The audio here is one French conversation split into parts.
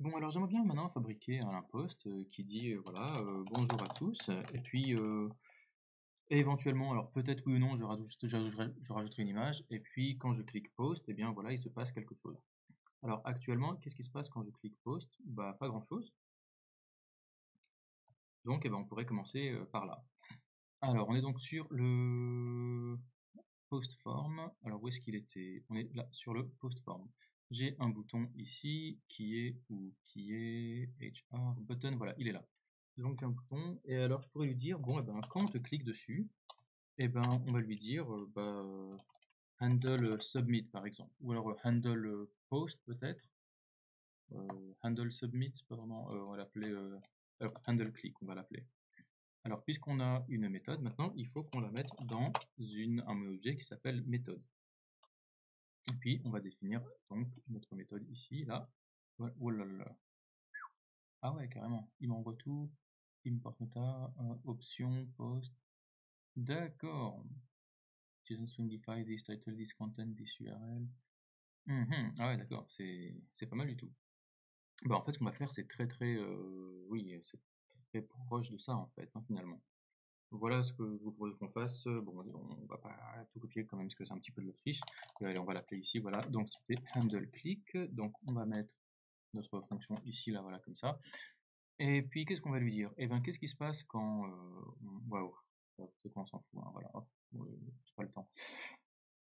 Bon, alors j'aimerais bien maintenant fabriquer un post qui dit voilà, bonjour à tous, et puis éventuellement, alors peut-être oui ou non, je rajouterai une image, et puis quand je clique post, et bien voilà, il se passe quelque chose. Alors actuellement, qu'est-ce qui se passe quand je clique post? Bah, pas grand-chose. Donc, eh ben, on pourrait commencer par là. Alors, on est donc sur le post form. Alors, où est-ce qu'il était? On est là sur le post form. J'ai un bouton ici qui est où? Qui est HR button, voilà, il est là. Donc j'ai un bouton, et alors je pourrais lui dire, bon, eh ben, quand on te clique dessus, eh ben, on va lui dire handle submit par exemple, ou alors handle post peut-être. Handle submit, c'est pas vraiment, on va l'appeler handle click, on va l'appeler. Alors, puisqu'on a une méthode, maintenant, il faut qu'on la mette dans un objet qui s'appelle méthode. Et puis, on va définir donc notre méthode ici, là. Ouais, oh là là. Ah ouais, carrément. Il m'envoie tout. Import meta, option, post. D'accord. JSON stringify this title, this content, this URL. Ah ouais, d'accord. C'est pas mal du tout. Bah, en fait, ce qu'on va faire, c'est oui, c'est très proche de ça, en fait, hein, finalement. Voilà ce que je vous propose qu'on fasse. Bon, on va pas tout copier quand même parce que c'est un petit peu de la triche. Allez, on va l'appeler ici, voilà. Donc c'était handle click. Donc on va mettre notre fonction ici, là, voilà, comme ça. Et puis qu'est-ce qu'on va lui dire? Eh bien, qu'est-ce qui se passe quand waouh, c'est quoi, on s'en fout, hein, voilà. Hop, j'ai pas le temps.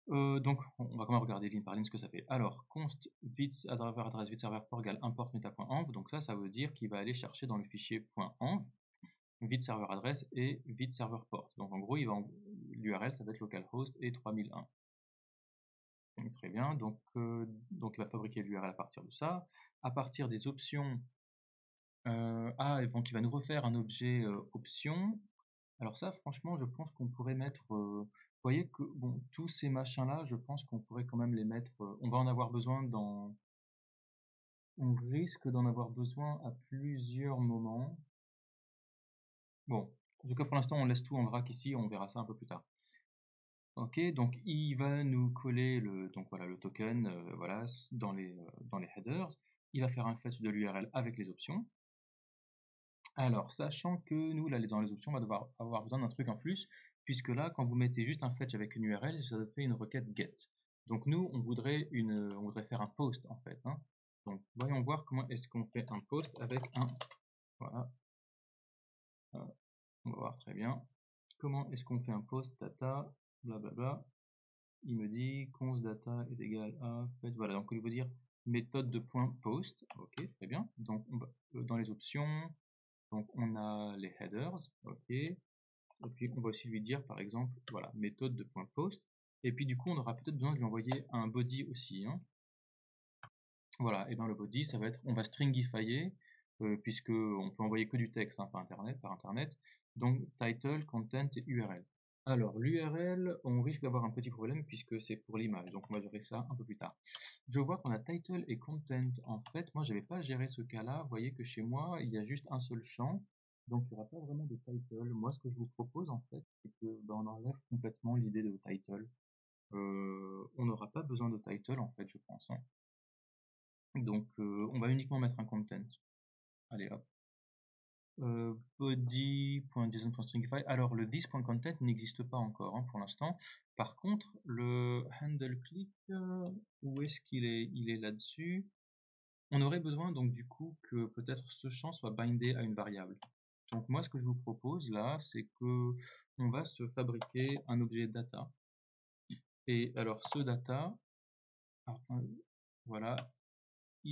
Donc on va quand même regarder ligne par ligne ce que ça fait. Alors, const vits adresse vite serveur port égale import meta.env. Donc ça veut dire qu'il va aller chercher dans le fichier .env vite serveur adresse et vite serveur port. Donc en gros, l'URL, ça va être localhost et 3001. Très bien, donc il va fabriquer l'URL à partir de ça. À partir des options, et donc il va nous refaire un objet option. Alors ça, franchement, je pense qu'on pourrait mettre, vous voyez que bon, tous ces machins-là, je pense qu'on pourrait quand même les mettre, on va en avoir besoin on risque d'en avoir besoin à plusieurs moments. Bon, en tout cas pour l'instant, on laisse tout en vrac ici, on verra ça un peu plus tard. Ok, donc il va nous coller le token voilà, dans les headers. Il va faire un fetch de l'URL avec les options. Alors, sachant que nous, là, dans les options, on va devoir avoir besoin d'un truc en plus, puisque là, quand vous mettez juste un fetch avec une URL, ça fait une requête get. Donc nous, on voudrait faire un post en fait, hein. Donc voyons voir comment est-ce qu'on fait un post avec un. Voilà. On va voir très bien. Comment est-ce qu'on fait un post data, blablabla. Il me dit const data est égal à fait, voilà, donc il veut dire méthode de point post. Ok, très bien. Donc dans les options, donc on a les headers, ok, et puis on va aussi lui dire par exemple voilà, méthode de point post, et puis du coup on aura peut-être besoin de lui envoyer un body aussi, hein. Voilà, et dans le body ça va être, on va stringifier puisque on peut envoyer que du texte, hein, par internet, donc title, content et URL. Alors, l'URL, on risque d'avoir un petit problème puisque c'est pour l'image, donc on va gérer ça un peu plus tard. Je vois qu'on a title et content. En fait, moi, j'avais pas géré ce cas-là. Vous voyez que chez moi, il y a juste un seul champ, donc il n'y aura pas vraiment de title. Moi, ce que je vous propose, en fait, c'est que on enlève complètement l'idée de title. On n'aura pas besoin de title, en fait, je pense, hein. Donc, on va uniquement mettre un content. Allez, hop. Body.json.stringify. Alors le this.content n'existe pas encore, hein, pour l'instant. Par contre, le handle click, où est-ce qu'il est? Il est là-dessus. On aurait besoin donc du coup que peut-être ce champ soit bindé à une variable. Donc moi ce que je vous propose là, c'est que on va se fabriquer un objet data. Et alors ce data, voilà,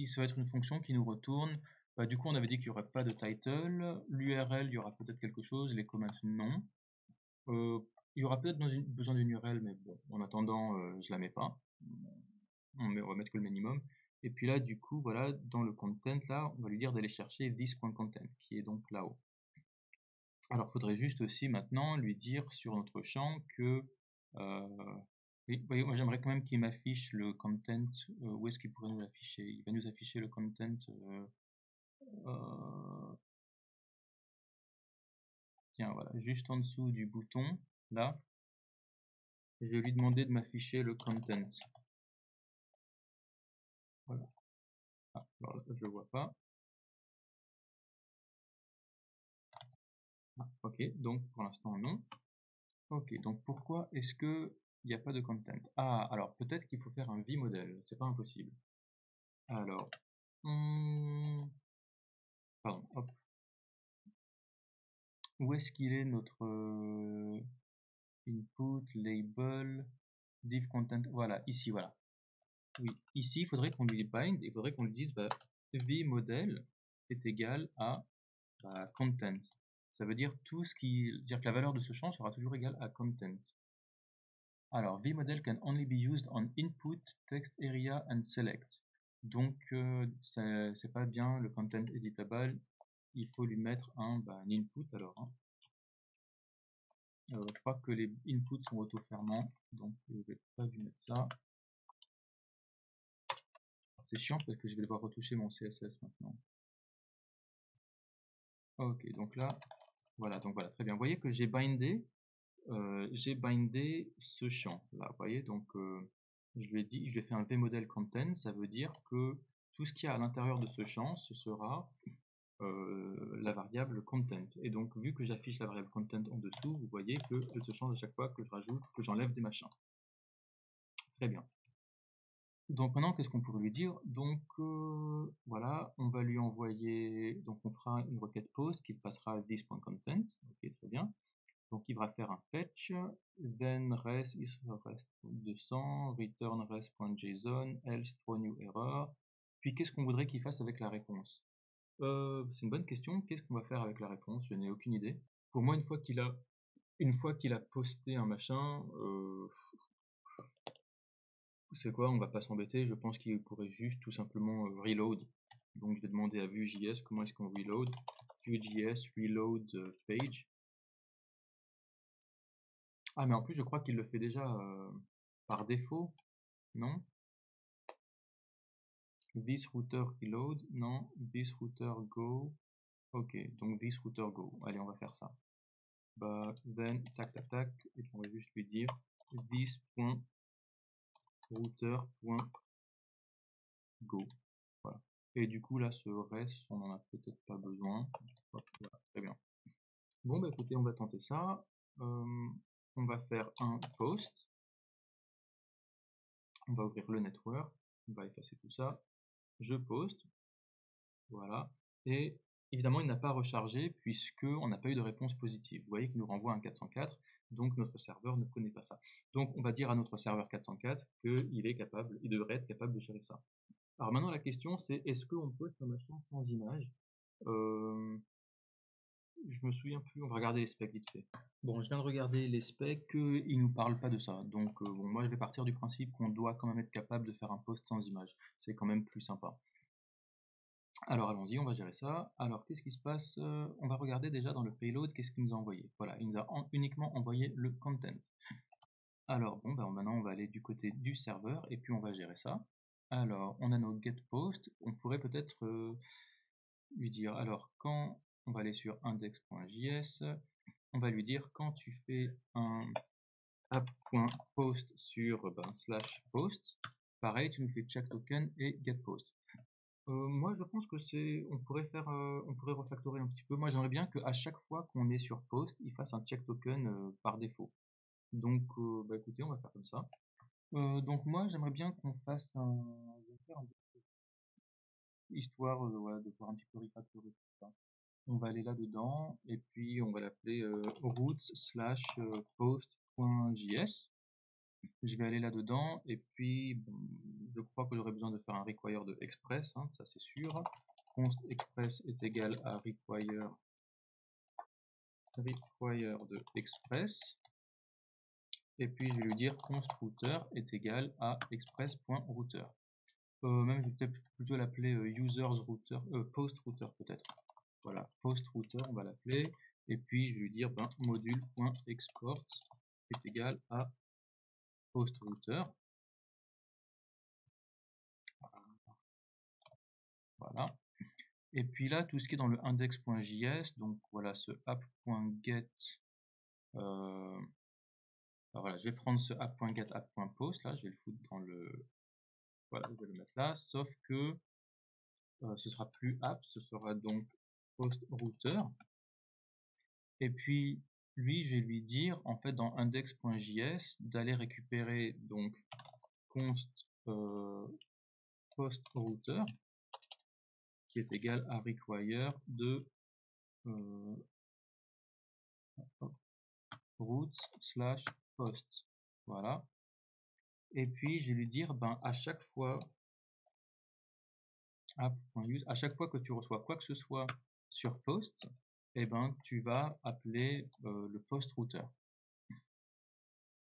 ça va être une fonction qui nous retourne. Du coup, on avait dit qu'il n'y aurait pas de title. L'URL, il y aura peut-être quelque chose. Les comments, non. Il y aura peut-être besoin d'une URL, mais bon, en attendant, je la mets pas. On va mettre que le minimum. Et puis là, du coup, voilà, dans le content, là, on va lui dire d'aller chercher this.content, qui est donc là-haut. Alors, il faudrait juste aussi maintenant lui dire sur notre champ que oui, voyez, moi j'aimerais quand même qu'il m'affiche le content. Où est-ce qu'il pourrait nous l'afficher? Il va nous afficher le content. Tiens, voilà, juste en dessous du bouton, là. Je vais lui demander de m'afficher le content. Voilà. Ah, alors là, je le vois pas. Ah, ok, donc pour l'instant non. Ok, donc pourquoi est-ce que il n'y a pas de content? Ah, alors peut-être qu'il faut faire un vModel, c'est pas impossible. Alors, pardon, hop. Où est-ce qu'il est notre input, label, div content? Voilà, ici, voilà. Oui, ici, il faudrait qu'on lui bind, il faudrait qu'on lui dise bah, vModel est égal à content. Ça veut dire tout ce qui, dire que la valeur de ce champ sera toujours égale à content. Alors, vModel can only be used on input, text area and select. Donc, c'est pas bien le content editable. Il faut lui mettre un input alors. Hein. Je crois que les inputs sont auto-fermants, donc je vais pas lui mettre ça. C'est chiant parce que je vais devoir retoucher mon CSS maintenant. Ok, donc là, voilà, très bien. Vous voyez que j'ai bindé ce champ là, vous voyez, donc je lui ai dit, je lui ai fait un vModel content, ça veut dire que tout ce qu'il y a à l'intérieur de ce champ, ce sera la variable content. Et donc, vu que j'affiche la variable content en dessous, vous voyez qu'elle se change à chaque fois que je rajoute, que j'enlève des machins. Très bien. Donc maintenant, qu'est-ce qu'on pourrait lui dire? Donc voilà, on va lui envoyer, donc on fera une requête post qui passera à this.content, ok, très bien. Donc il va faire un fetch, then res is rest 200, return res.json, else throw new error. Puis qu'est-ce qu'on voudrait qu'il fasse avec la réponse? C'est une bonne question. Qu'est-ce qu'on va faire avec la réponse? Je n'ai aucune idée. Pour moi, une fois qu'il a posté un machin, c'est quoi? On va pas s'embêter. Je pense qu'il pourrait juste tout simplement reload. Donc je vais demander à Vue.js comment est-ce qu'on reload. Vue.js reload page. Ah mais en plus je crois qu'il le fait déjà par défaut, non? This router reload, non. This router go. Ok, donc this router go. Allez, on va faire ça. Bah, then, tac, tac, tac, et on va juste lui dire this.router.go. Voilà. Et du coup, là, ce reste, on n'en a peut-être pas besoin. Hop, voilà, très bien. Bon, bah écoutez, on va tenter ça. On va faire un post. On va ouvrir le network. On va effacer tout ça. Je poste. Voilà. Et évidemment, il n'a pas rechargé puisqu'on n'a pas eu de réponse positive. Vous voyez qu'il nous renvoie un 404, donc notre serveur ne connaît pas ça. Donc on va dire à notre serveur 404 qu'il est capable, il devrait être capable de gérer ça. Alors maintenant la question c'est est-ce qu'on poste un machin sans image? Je me souviens plus, on va regarder les specs vite fait. Bon, je viens de regarder les specs, ils nous parlent pas de ça. Donc bon, moi je vais partir du principe qu'on doit quand même être capable de faire un post sans image. C'est quand même plus sympa. Alors allons-y, on va gérer ça. Alors qu'est-ce qui se passe? On va regarder déjà dans le payload, qu'est-ce qu'il nous a envoyé. Voilà, il nous a uniquement envoyé le content. Alors bon, maintenant on va aller du côté du serveur et puis on va gérer ça. Alors on a nos get post, on pourrait peut-être lui dire, alors quand on va aller sur index.js, on va lui dire quand tu fais un app.post sur slash post, pareil tu nous fais check token et get post. Moi, je pense que on pourrait on pourrait refactorer un petit peu. Moi, j'aimerais bien qu'à chaque fois qu'on est sur post, il fasse un check token par défaut. Donc, écoutez, on va faire comme ça. Donc moi, j'aimerais bien qu'on fasse histoire voilà, de pouvoir un petit peu refactorer tout ça. On va aller là-dedans et puis on va l'appeler routes/post.js. Je vais aller là-dedans et puis bon, je crois que j'aurai besoin de faire un require de express, hein, ça c'est sûr. Const express est égal à require de express. Et puis je vais lui dire const router est égal à express.router. Même je vais peut-être plutôt l'appeler users router, post router peut-être. Voilà, post router on va l'appeler. Et puis je vais lui dire module.export est égal à post router. Voilà. Et puis là, tout ce qui est dans le index.js, donc voilà ce app.get. Voilà, je vais prendre ce app.get app.post là, je vais le foutre dans le. Voilà, je vais le mettre là, sauf que ce sera plus app, ce sera donc post router. Et puis lui, je vais lui dire en fait dans index.js d'aller récupérer donc const post router qui est égal à require de routes/post. Voilà. Et puis je vais lui dire à chaque fois app.use, à chaque fois que tu reçois quoi que ce soit sur post, tu vas appeler le post router.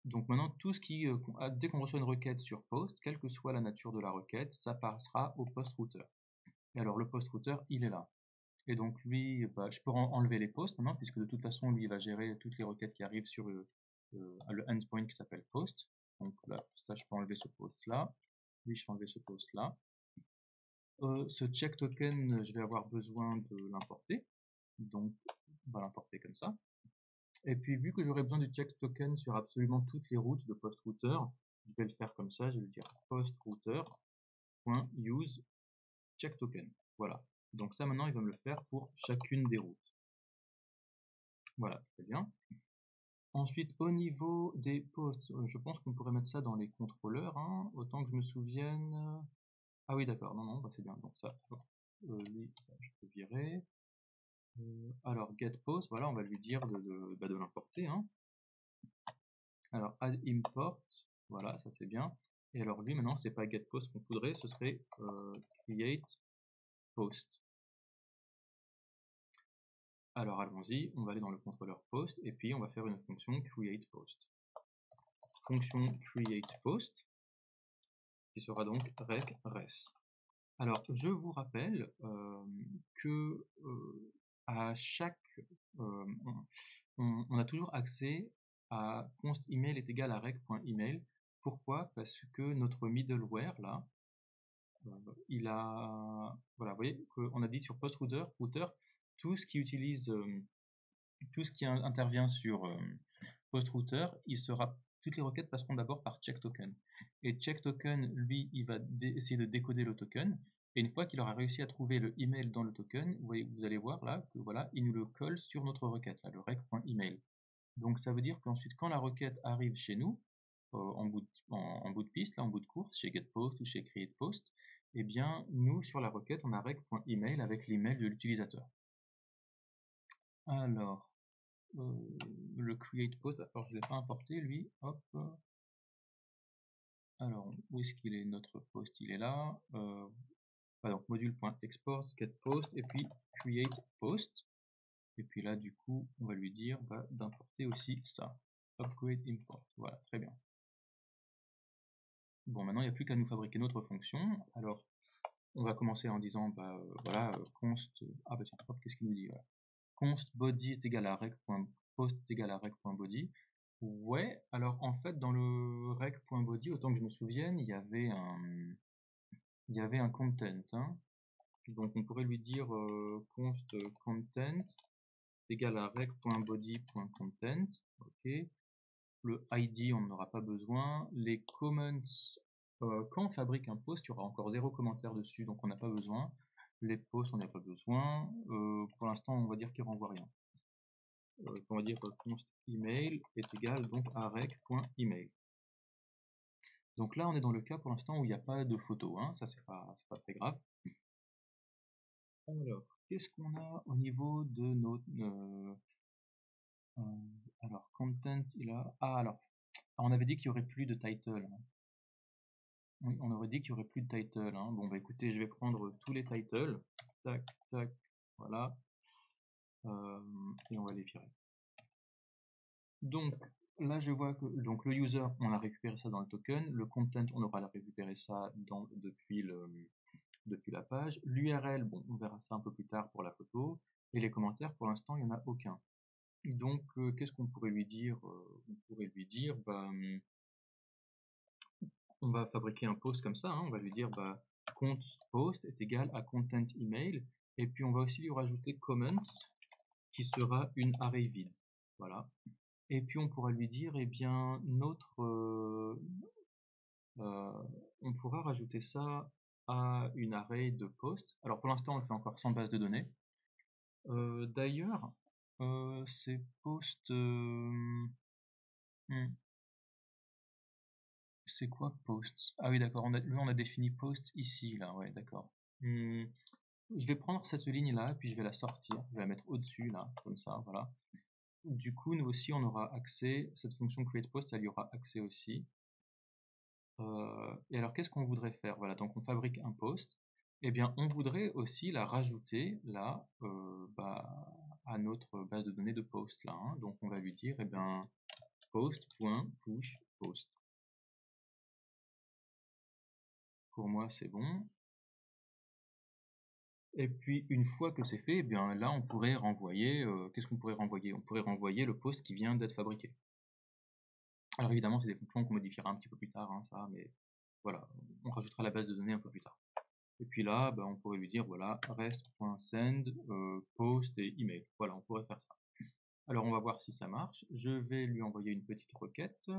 Donc maintenant, tout ce qui, dès qu'on reçoit une requête sur post, quelle que soit la nature de la requête, ça passera au post router. Et alors le post router, il est là. Et donc lui, je peux enlever les posts maintenant, puisque de toute façon, lui, il va gérer toutes les requêtes qui arrivent sur le endpoint qui s'appelle post. Donc là, ça, je peux enlever ce post là. Lui, je peux enlever ce post là. Ce check token, je vais avoir besoin de l'importer. Donc, on va l'importer comme ça. Et puis, vu que j'aurai besoin du check token sur absolument toutes les routes de post router, je vais le faire comme ça. Je vais dire post router.use check token. Voilà. Donc ça, maintenant, il va me le faire pour chacune des routes. Voilà, très bien. Ensuite, au niveau des posts, je pense qu'on pourrait mettre ça dans les contrôleurs, hein, autant que je me souvienne. Ah oui, d'accord, non, c'est bien. Donc ça, ça, je peux virer. Alors, get post, voilà, on va lui dire de l'importer. Hein. Alors, add import, voilà, ça c'est bien. Et alors, lui, maintenant, c'est pas get post qu'on voudrait, ce serait create post. Alors, allons-y, on va aller dans le contrôleur post, et puis on va faire une fonction create post. Fonction create post, qui sera donc rec res. Alors, je vous rappelle que à chaque, on a toujours accès à const email est égal à rec.email. Pourquoi? Parce que notre middleware là, il a, voilà, vous voyez qu'on a dit sur post router, tout ce qui utilise, tout ce qui intervient sur post router, toutes les requêtes passeront d'abord par check token. Et check token, lui, il va essayer de décoder le token. Et une fois qu'il aura réussi à trouver le email dans le token, vous allez voir là que voilà, il nous le colle sur notre requête, là, le rec.email. Donc ça veut dire qu'ensuite, quand la requête arrive chez nous, en bout de piste, là, en bout de course, chez getPost ou chez createPost, eh bien, nous, sur la requête, on a rec.email avec l'email de l'utilisateur. Alors, le create post, alors je ne l'ai pas importé lui, hop. Alors, où est-ce qu'il est notre post? Il est là. Donc module.export, getPost, et puis create post. Et puis là, du coup, on va lui dire d'importer aussi ça. Upgrade import. Voilà, très bien. Bon, maintenant, il n'y a plus qu'à nous fabriquer notre fonction. Alors, on va commencer en disant, voilà, const. Ah, tiens, hop, qu'est-ce qu'il nous dit? Voilà. Const body est égal à rec.post est égal à rec.body. Ouais, alors en fait, dans le rec.body, autant que je me souvienne, il y avait un content. Hein. Donc on pourrait lui dire const content égal à rec.body.content. Ok. Le ID, on n'en aura pas besoin. Les comments, quand on fabrique un post, il y aura encore 0 commentaire dessus, donc on n'a pas besoin. Les posts, on n'a pas besoin. Pour l'instant, on va dire qu'il renvoie rien. On va dire const email est égal donc à rec.email. Donc là, on est dans le cas pour l'instant où il n'y a pas de photo, hein, ça c'est pas très grave. Alors, qu'est-ce qu'on a au niveau de notre... alors, content, il a... Ah, alors, on avait dit qu'il n'y aurait plus de title. Hein. Oui, on aurait dit qu'il n'y aurait plus de title. Hein. Bon, écoutez, je vais prendre tous les titles. Tac, tac, voilà. Et on va les virer. Donc, là, je vois que donc, le user, on a récupéré ça dans le token. Le content, on aura récupéré ça depuis la page. L'URL, bon, on verra ça un peu plus tard pour la photo. Et les commentaires, pour l'instant, il n'y en a aucun. Donc, qu'est-ce qu'on pourrait lui dire? On pourrait lui dire, on va fabriquer un post comme ça. Hein. On va lui dire, const post est égal à content email. Et puis, on va aussi lui rajouter comments, qui sera une array vide. Voilà. Et puis, on pourra lui dire, eh bien, on pourra rajouter ça à une array de posts. Alors pour l'instant, on le fait encore sans base de données. D'ailleurs, ces posts... c'est quoi posts? Ah oui, d'accord, on a défini posts ici, là, ouais, d'accord. Je vais prendre cette ligne-là, puis je vais la sortir. Je vais la mettre au-dessus, là, comme ça, voilà. Du coup, nous aussi, on aura accès, cette fonction createPost, elle y aura accès aussi. Et alors, qu'est-ce qu'on voudrait faire? Voilà, donc on fabrique un post. Eh bien, on voudrait aussi la rajouter là à notre base de données de post là. Hein. Donc, on va lui dire, eh bien, post.push post. Pour moi, c'est bon. Et puis, une fois que c'est fait, eh bien là, on pourrait renvoyer. Qu'est-ce qu'on pourrait renvoyer? On pourrait renvoyer le post qui vient d'être fabriqué. Alors évidemment, c'est des fonctions qu'on modifiera un petit peu plus tard, hein, ça, mais voilà, on rajoutera la base de données un peu plus tard. Et puis là, on pourrait lui dire, voilà, rest.send, post et email. Voilà, on pourrait faire ça. Alors, on va voir si ça marche. Je vais lui envoyer une petite requête.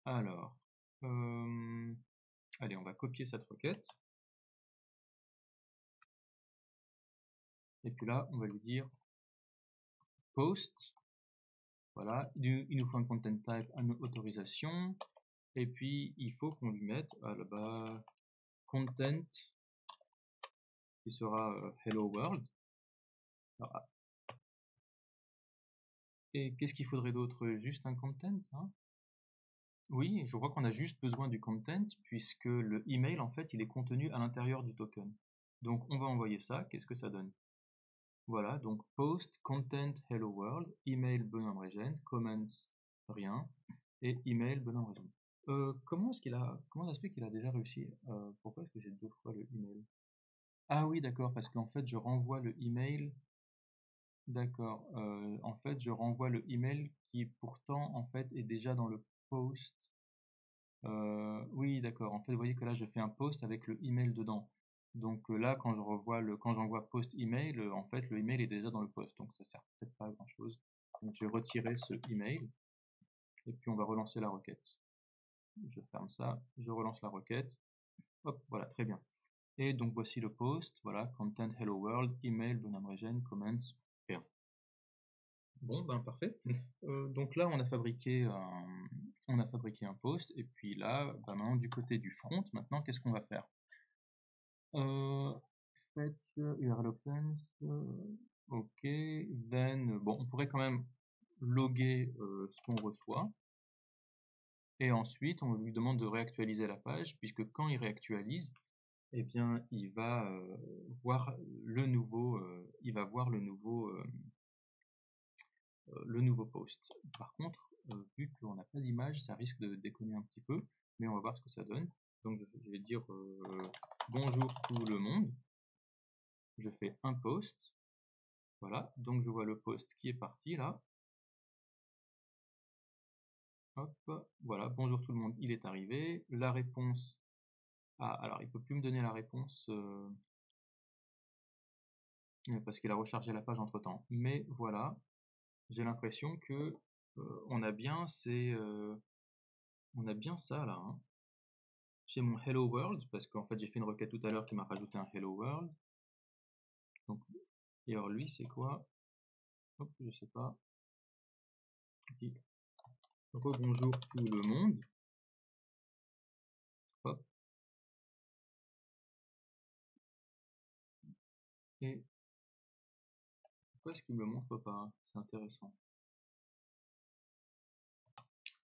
Alors, allez, on va copier cette requête. Et puis là, on va lui dire post. Voilà, il nous faut un content type, une autorisation. Et puis, il faut qu'on lui mette là-bas content qui sera hello world. Alors, et qu'est-ce qu'il faudrait d'autre? Juste un content, hein? Oui, je crois qu'on a juste besoin du content puisque le email en fait il est contenu à l'intérieur du token. Donc on va envoyer ça, qu'est-ce que ça donne? Voilà, donc post content hello world, email bonhomme régène, comments rien, et email bonhomme régène. Comment ça se fait qu'il a déjà réussi? Pourquoi est-ce que j'ai deux fois le email? Ah oui, d'accord, parce qu'en fait je renvoie le email. D'accord. En fait, je renvoie le email qui pourtant en fait est déjà dans le post. Oui, d'accord. En fait, vous voyez que là, je fais un post avec le email dedans. Donc là, quand j'envoie post email, en fait, le email est déjà dans le post. Donc ça sert peut-être pas à grand chose. Donc je vais retirer ce email et puis on va relancer la requête. Je ferme ça, je relance la requête. Hop, voilà, très bien. Et donc voici le post. Voilà, content hello world, email, bonhomme régène, comments, rien. Bon, parfait. Donc là, on a fabriqué un post, et puis là, maintenant, du côté du front, maintenant, qu'est-ce qu'on va faire? Fetch URL opens, ok, then, bon, on pourrait quand même loguer ce qu'on reçoit, et ensuite, on lui demande de réactualiser la page, puisque quand il réactualise, eh bien, il va voir le nouveau, le nouveau post. Par contre, vu qu'on n'a pas d'image, ça risque de déconner un petit peu, mais on va voir ce que ça donne. Donc je vais dire bonjour tout le monde. Je fais un post. Voilà, donc je vois le post qui est parti là. Hop, voilà, bonjour tout le monde, il est arrivé. La réponse. Ah, alors il peut plus me donner la réponse parce qu'il a rechargé la page entre temps. Mais voilà, j'ai l'impression que on a bien ça là. Hein. J'ai mon Hello World, parce qu'en fait j'ai fait une requête tout à l'heure qui m'a rajouté un Hello World. Donc, et alors lui c'est quoi? Hop, je sais pas. Bonjour tout le monde. Hop. Et pourquoi est-ce qu'il me le montre pas? C'est intéressant.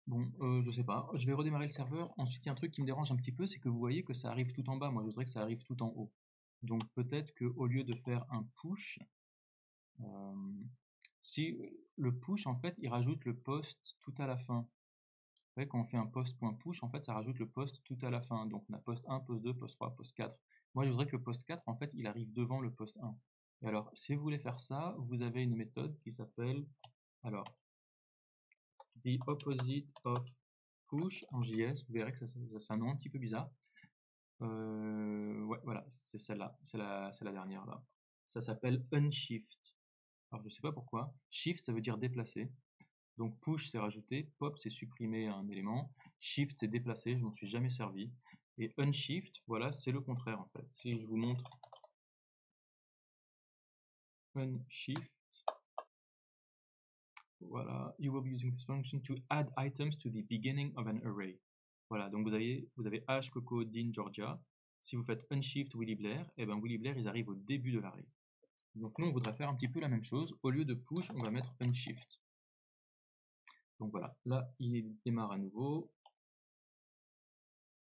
Bon, je sais pas. Je vais redémarrer le serveur. Ensuite, il y a un truc qui me dérange un petit peu, c'est que vous voyez que ça arrive tout en bas. Moi, je voudrais que ça arrive tout en haut. Donc peut-être qu'au lieu de faire un push, si le push, en fait, il rajoute le post tout à la fin. Vous voyez, quand on fait un post.push, en fait, ça rajoute le post tout à la fin. Donc on a post 1, post 2, post 3, post 4. Moi, je voudrais que le post 4, en fait, il arrive devant le post 1. Et alors, si vous voulez faire ça, vous avez une méthode qui s'appelle, alors, the opposite of push en JS. Vous verrez que c'est un nom un petit peu bizarre. Ouais, voilà, c'est celle-là, c'est la dernière là. Ça s'appelle unshift. Alors je sais pas pourquoi. Shift ça veut dire déplacer. Donc push c'est rajouter, pop c'est supprimer un élément, shift c'est déplacer, je m'en suis jamais servi. Et unshift, voilà, c'est le contraire en fait. Si je vous montre unshift, voilà, you will be using this function to add items to the beginning of an array. Voilà, donc vous avez H, Coco, Dean, Georgia. Si vous faites unshift Willy Blair, et ben Willy Blair, ils arrivent au début de l'array. Donc nous, on voudrait faire un petit peu la même chose. Au lieu de push, on va mettre unshift. Donc voilà, là, il démarre à nouveau.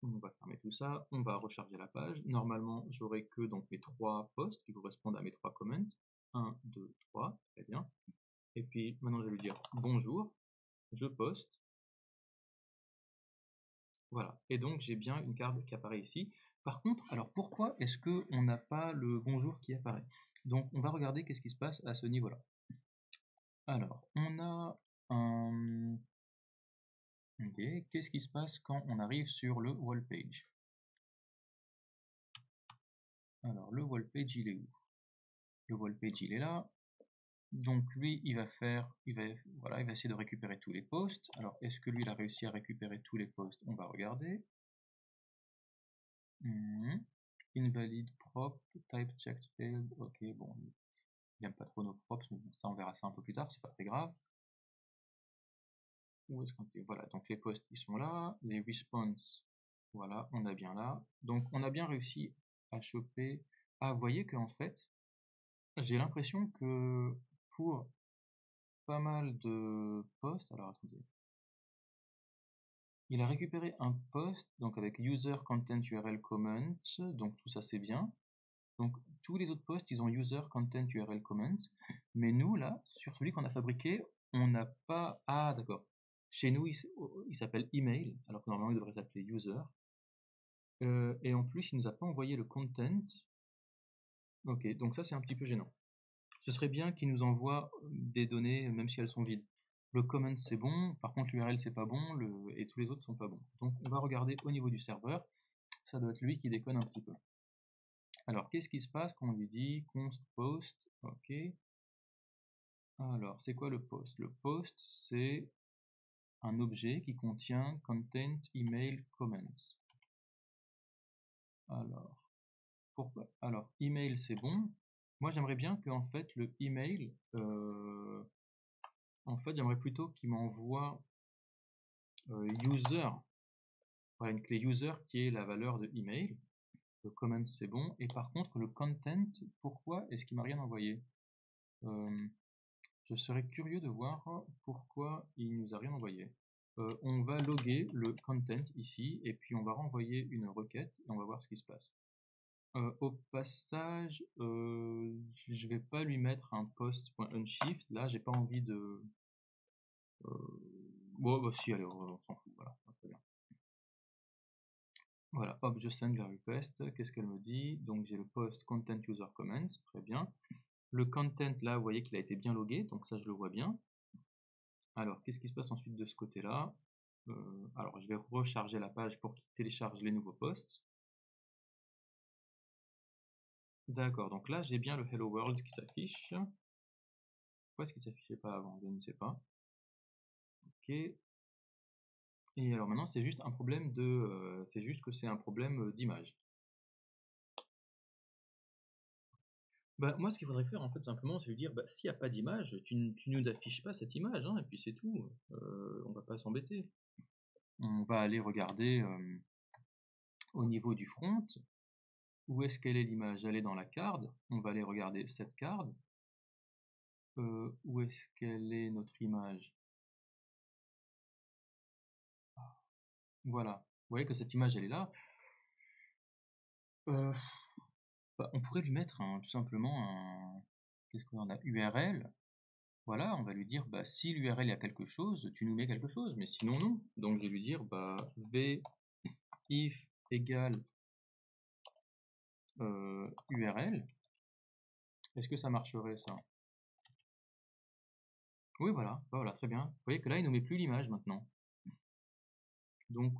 On va fermer tout ça, on va recharger la page. Normalement, j'aurai que donc mes 3 posts qui correspondent à mes 3 comments. 1, 2, 3, très bien. Et puis maintenant, je vais lui dire bonjour, je poste. Voilà, et donc j'ai bien une carte qui apparaît ici. Par contre, alors pourquoi est-ce qu'on n'a pas le bonjour qui apparaît? Donc on va regarder qu'est-ce qui se passe à ce niveau-là. Alors, on a un... Ok, qu'est-ce qui se passe quand on arrive sur le wall page? Alors, le wall page, il est où? Le wall page, il est là. Donc lui, il va essayer de récupérer tous les posts. Alors, est-ce que lui, il a réussi à récupérer tous les posts? On va regarder. Invalid prop, type checked failed. Ok, bon, il n'aime pas trop nos props, mais ça, on verra ça un peu plus tard, c'est pas très grave. Où est-ce qu'on était? Voilà, donc les posts, ils sont là. Les responses, voilà, on a bien là. Donc, on a bien réussi à choper. Ah, vous voyez qu'en fait, j'ai l'impression que pour pas mal de posts, alors attendez, il a récupéré un post donc avec user content URL comment, donc tout ça c'est bien. Donc tous les autres posts ils ont user content URL comment, mais nous là sur celui qu'on a fabriqué on n'a pas. Ah d'accord. Chez nous il s'appelle email alors que normalement il devrait s'appeler user. Et en plus il nous a pas envoyé le content. Ok, donc ça c'est un petit peu gênant. Ce serait bien qu'il nous envoie des données même si elles sont vides. Le comment c'est bon, par contre l'URL c'est pas bon, et tous les autres sont pas bons. Donc on va regarder au niveau du serveur, ça doit être lui qui déconne un petit peu. Alors qu'est-ce qui se passe quand on lui dit const post? Ok. Alors c'est quoi le post? Le post c'est un objet qui contient content email comments. Alors pourquoi? Alors email c'est bon. Moi j'aimerais bien que en fait le email, en fait j'aimerais plutôt qu'il m'envoie user. Voilà, une clé user qui est la valeur de email. Le comment c'est bon. Et par contre le content, pourquoi est-ce qu'il m'a rien envoyé? Je serais curieux de voir pourquoi il nous a rien envoyé. On va loguer le content ici et puis on va renvoyer une requête et on va voir ce qui se passe. Au passage, je vais pas lui mettre un post.unshift. Là, j'ai pas envie de. Bon, bah, si, allez, on s'en fout. Voilà, très bien. Voilà, hop, je send la request. Qu'est-ce qu'elle me dit? Donc j'ai le post content user comments, très bien. Le content là, vous voyez qu'il a été bien logué, donc ça je le vois bien. Alors, qu'est-ce qui se passe ensuite de ce côté-là? Alors, je vais recharger la page pour qu'il télécharge les nouveaux posts. D'accord, donc là j'ai bien le Hello World qui s'affiche. Pourquoi est-ce qu'il ne s'affichait pas avant? Je ne sais pas. Ok. Et alors maintenant c'est juste un problème de. C'est juste que c'est un problème d'image. Bah, moi, ce qu'il faudrait faire, en fait, simplement, c'est lui dire, bah, s'il n'y a pas d'image, tu nous affiches pas cette image, hein, et puis c'est tout. On va pas s'embêter. On va aller regarder au niveau du front. Où est-ce qu'elle est l'image? Elle est dans la card. On va aller regarder cette card. Où est-ce qu'elle est notre image? Voilà. Vous voyez que cette image, elle est là. Bah, on pourrait lui mettre tout simplement un. Qu'est-ce qu'on a? URL. Voilà, on va lui dire, bah, si l'URL il y a quelque chose, tu nous mets quelque chose, mais sinon non. Donc je vais lui dire, bah, v if égale URL. Est-ce que ça marcherait ça? Oui, voilà, bah, voilà, très bien. Vous voyez que là, il ne met plus l'image maintenant. Donc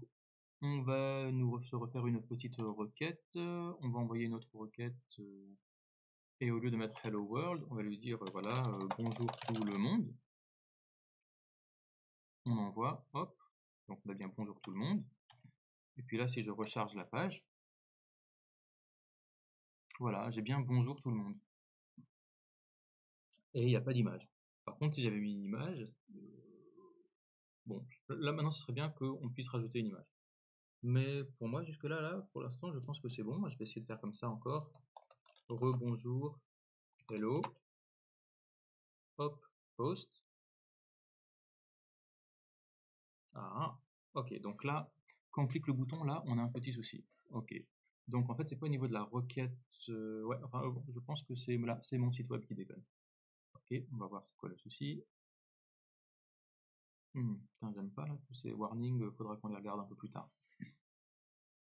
on va se refaire une petite requête. On va envoyer notre requête. Et au lieu de mettre Hello World, on va lui dire voilà, bonjour tout le monde. On envoie, hop, donc on a bien bonjour tout le monde. Et puis là, si je recharge la page, voilà, j'ai bien bonjour tout le monde. Et il n'y a pas d'image. Par contre, si j'avais mis une image, bon, là maintenant ce serait bien qu'on puisse rajouter une image. Mais pour moi, jusque-là, là, pour l'instant, je pense que c'est bon. Je vais essayer de faire comme ça encore. Rebonjour, hello, hop, post. Ah, ok, donc là, quand on clique le bouton, là, on a un petit souci. Ok, donc en fait, c'est pas au niveau de la requête. Ouais, enfin, je pense que c'est là, c'est mon site web qui déconne. Ok, on va voir c'est quoi le souci. Putain, j'aime pas là, tous ces warnings, faudra qu'on les regarde un peu plus tard.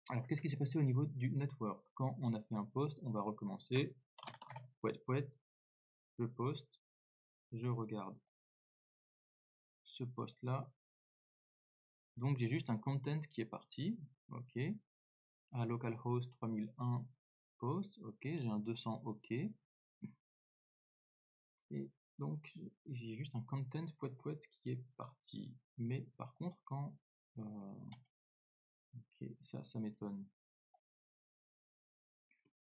Alors, qu'est-ce qui s'est passé au niveau du network? Quand on a fait un post, on va recommencer. Pouet, je poste, je regarde ce post là. Donc j'ai juste un content qui est parti. Ok. Un localhost 3001 post. Ok. J'ai un 200. Ok. Et donc j'ai juste un content pouet qui est parti. Mais par contre quand ok, ça m'étonne.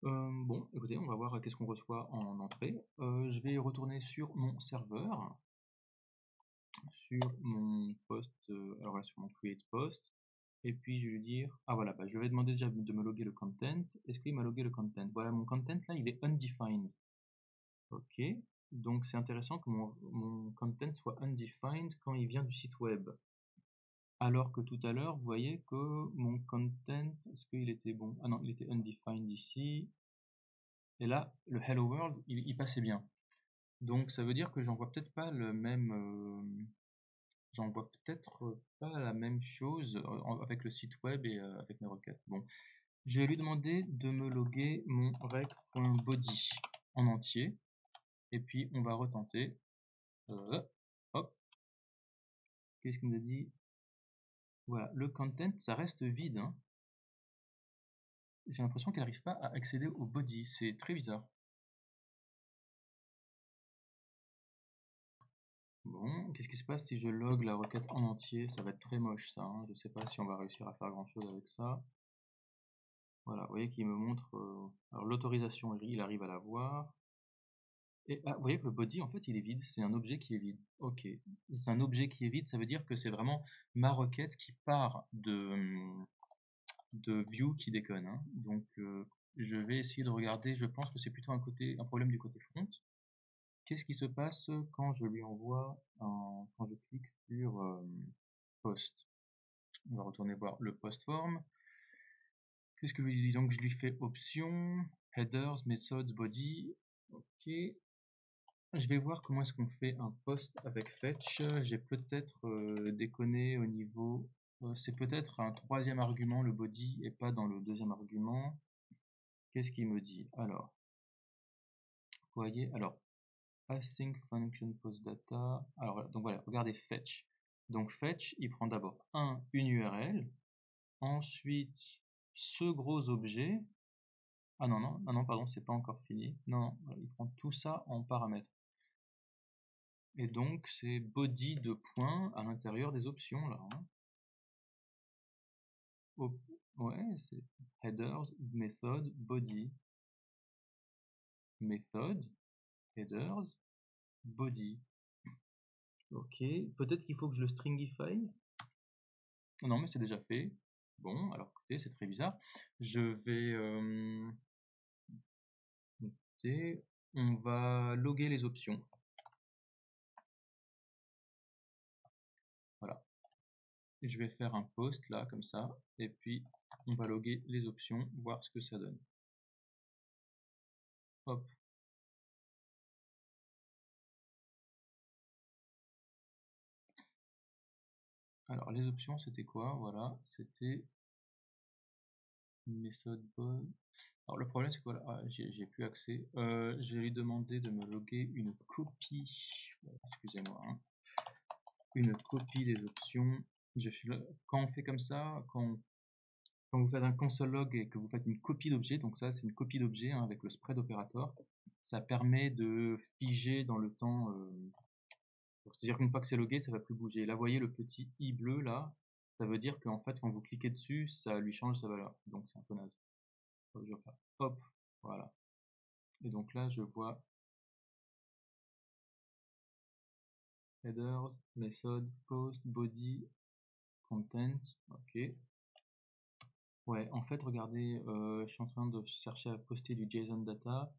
Bon, écoutez, on va voir qu'est-ce qu'on reçoit en entrée. Je vais retourner sur mon serveur, sur mon post, alors voilà, sur mon create post, et puis je vais lui dire, ah voilà, je vais demander déjà de me loguer le content. Est-ce qu'il m'a logué le content? Voilà, mon content là, il est undefined. Ok, donc c'est intéressant que mon content soit undefined quand il vient du site web. Alors que tout à l'heure, vous voyez que mon content, est-ce qu'il était bon? Ah non, il était undefined ici. Et là, le hello world, il passait bien. Donc ça veut dire que j'envoie peut-être pas le même, j'envoie peut-être pas la même chose avec le site web et avec mes requêtes. Bon, je vais lui demander de me loguer mon rec.body en entier. Et puis on va retenter. Hop. Qu'est-ce qu'il nous a dit? Voilà, le content, ça reste vide, hein. J'ai l'impression qu'elle n'arrive pas à accéder au body. C'est très bizarre. Bon, qu'est-ce qui se passe si je log la requête en entier? Ça va être très moche ça, hein. Je sais pas si on va réussir à faire grand chose avec ça. Voilà, vous voyez qu'il me montre alors l'autorisation, il arrive à la voir. Et vous voyez que le body en fait il est vide, c'est un objet qui est vide. Ok, c'est un objet qui est vide, ça veut dire que c'est vraiment ma requête qui part de view qui déconne, hein. Donc je vais essayer de regarder, je pense que c'est plutôt un problème du côté front. Qu'est-ce qui se passe quand je lui envoie quand je clique sur post? On va retourner voir le post form. Qu'est-ce que je lui dis? Donc je lui fais option, headers, methods, body. Ok. Je vais voir comment est-ce qu'on fait un post avec fetch. J'ai peut-être déconné au niveau. C'est peut-être un troisième argument, le body, et pas dans le deuxième argument. Qu'est-ce qu'il me dit? Alors, vous voyez, alors, async function post data. Alors, donc voilà, regardez fetch. Donc fetch, il prend d'abord une URL, ensuite ce gros objet. Ah non, non, non, non, pardon, c'est pas encore fini. Non, non, il prend tout ça en paramètres. Et donc c'est body de points à l'intérieur des options là, hein. Ouais, c'est headers, method, body, method, headers, body. Ok, peut-être qu'il faut que je le stringify. Non, mais c'est déjà fait. Bon, alors écoutez, c'est très bizarre. Je vais écoutez, on va loguer les options. Voilà. Je vais faire un post là, comme ça, et puis on va loguer les options, voir ce que ça donne. Hop. Alors les options c'était quoi? Voilà, c'était méthode bonne. Alors le problème c'est que voilà, j'ai plus accès. Je vais lui demander de me loguer une copie. Excusez-moi, hein. Une copie des options. Quand on fait comme ça, quand vous faites un console log et que vous faites une copie d'objet, donc ça c'est une copie d'objet, hein, avec le spread operator, ça permet de figer dans le temps. C'est-à-dire qu'une fois que c'est logué, ça va plus bouger. Là, vous voyez le petit i bleu là, ça veut dire qu'en fait, quand vous cliquez dessus, ça lui change sa valeur. Donc c'est un peu naze. Je vais faire hop, voilà. Et donc là, je vois headers, method, post, body, content. Ok. Ouais, en fait, regardez, je suis en train de chercher à poster du JSON data.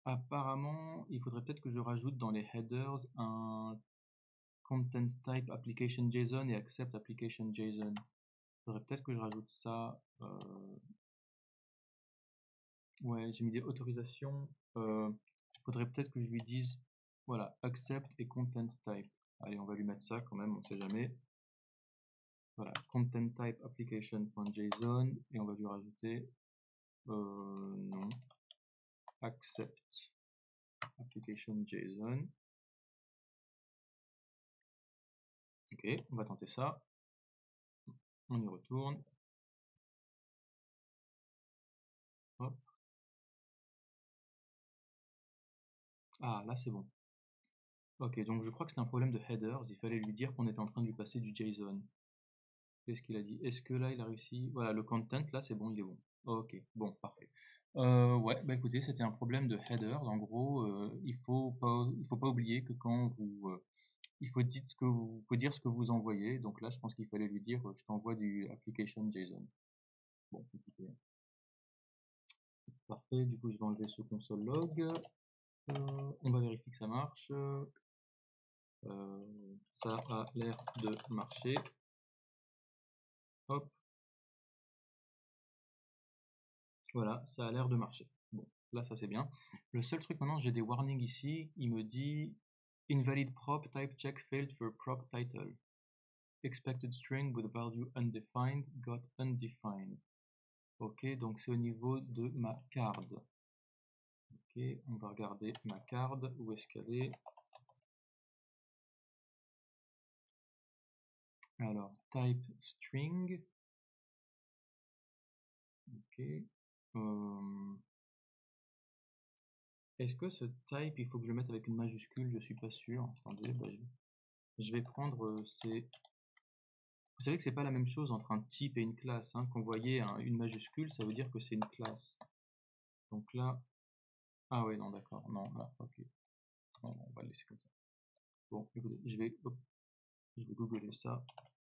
Apparemment, il faudrait peut-être que je rajoute dans les headers un content type application JSON et accept application JSON. Il faudrait peut-être que je rajoute ça. Ouais, j'ai mis des autorisations. Faudrait peut-être que je lui dise, voilà, accept et content type. Allez, on va lui mettre ça quand même, on sait jamais. Voilà, content type application.json et on va lui rajouter non, accept application JSON. Ok, on va tenter ça. On y retourne. Hop. Ah, là c'est bon. Ok, donc je crois que c'est un problème de headers. Il fallait lui dire qu'on était en train de lui passer du JSON. Qu'est-ce qu'il a dit? Est-ce que là il a réussi? Voilà, le content là c'est bon, il est bon. Ok, bon, parfait. Ouais, bah écoutez, c'était un problème de headers. En gros, il faut pas oublier que quand vous il faut dire ce que vous envoyez. Donc là, je pense qu'il fallait lui dire je t'envoie du application JSON. Bon, écoutez, parfait. Du coup, je vais enlever ce console log. On va vérifier que ça marche. Ça a l'air de marcher. Hop. Voilà, ça a l'air de marcher. Bon, là, ça c'est bien. Le seul truc maintenant, j'ai des warnings ici. Il me dit invalid prop type check failed for prop title. Expected string with value undefined got undefined. Ok, donc c'est au niveau de ma card. Ok, on va regarder ma card. Où est-ce qu'elle est? Alors, type string. Ok. Est-ce que ce type, il faut que je le mette avec une majuscule? Je suis pas sûr. Attendez, bah, je vais prendre ces. Vous savez que c'est pas la même chose entre un type et une classe. Hein. Quand vous voyez une majuscule, ça veut dire que c'est une classe. Donc là, ah ouais, non, d'accord, non, là, ok. Non, on va le laisser comme ça. Bon, écoutez, je vais googler ça.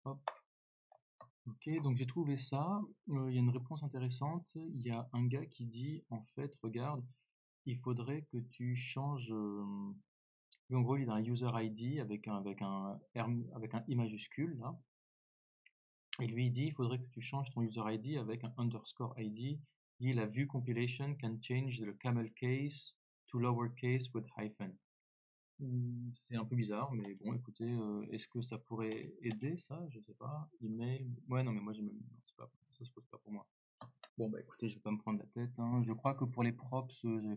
Hop. Ok, donc j'ai trouvé ça. Il y a une réponse intéressante. Il y a un gars qui dit, en fait, regarde, il faudrait que tu changes. En gros, il a un user ID avec un I majuscule là. Et lui, il dit, il faudrait que tu changes ton user ID avec un underscore ID. Il dit, la view compilation can change the camel case to lowercase with hyphen. C'est un peu bizarre, mais bon, écoutez, est-ce que ça pourrait aider ça? Je sais pas. Email. Ouais, non, mais moi, non, c'est pas, ça se pose pas pour moi. Bon, bah écoutez, je vais pas me prendre la tête. Hein. Je crois que pour les props, j'avais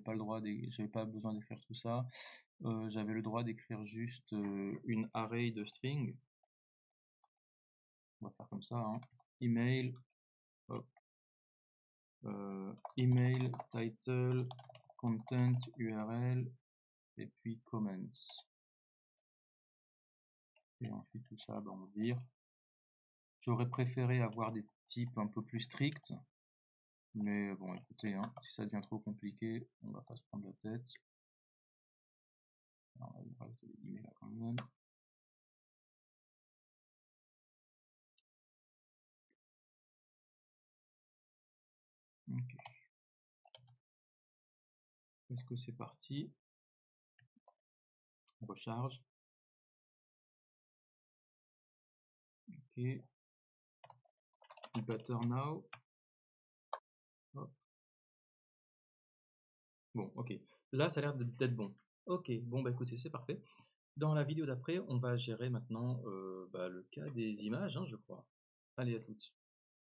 pas besoin d'écrire tout ça. J'avais le droit d'écrire juste une array de string. On va faire comme ça. Hein. Email. Hop. Email, title, content, URL, et puis comments. Et ensuite tout ça, bah, on vire. J'aurais préféré avoir des types un peu plus stricts, mais bon, écoutez, hein, si ça devient trop compliqué, on va pas se prendre la tête. Alors, on va rajouter des emails là quand même. Ok. Est-ce que c'est parti? On recharge. Ok. Better now. Hop. Bon, ok. Là, ça a l'air d'être bon. Ok, bon, bah écoutez, c'est parfait. Dans la vidéo d'après, on va gérer maintenant le cas des images, hein, je crois. Allez, à toutes.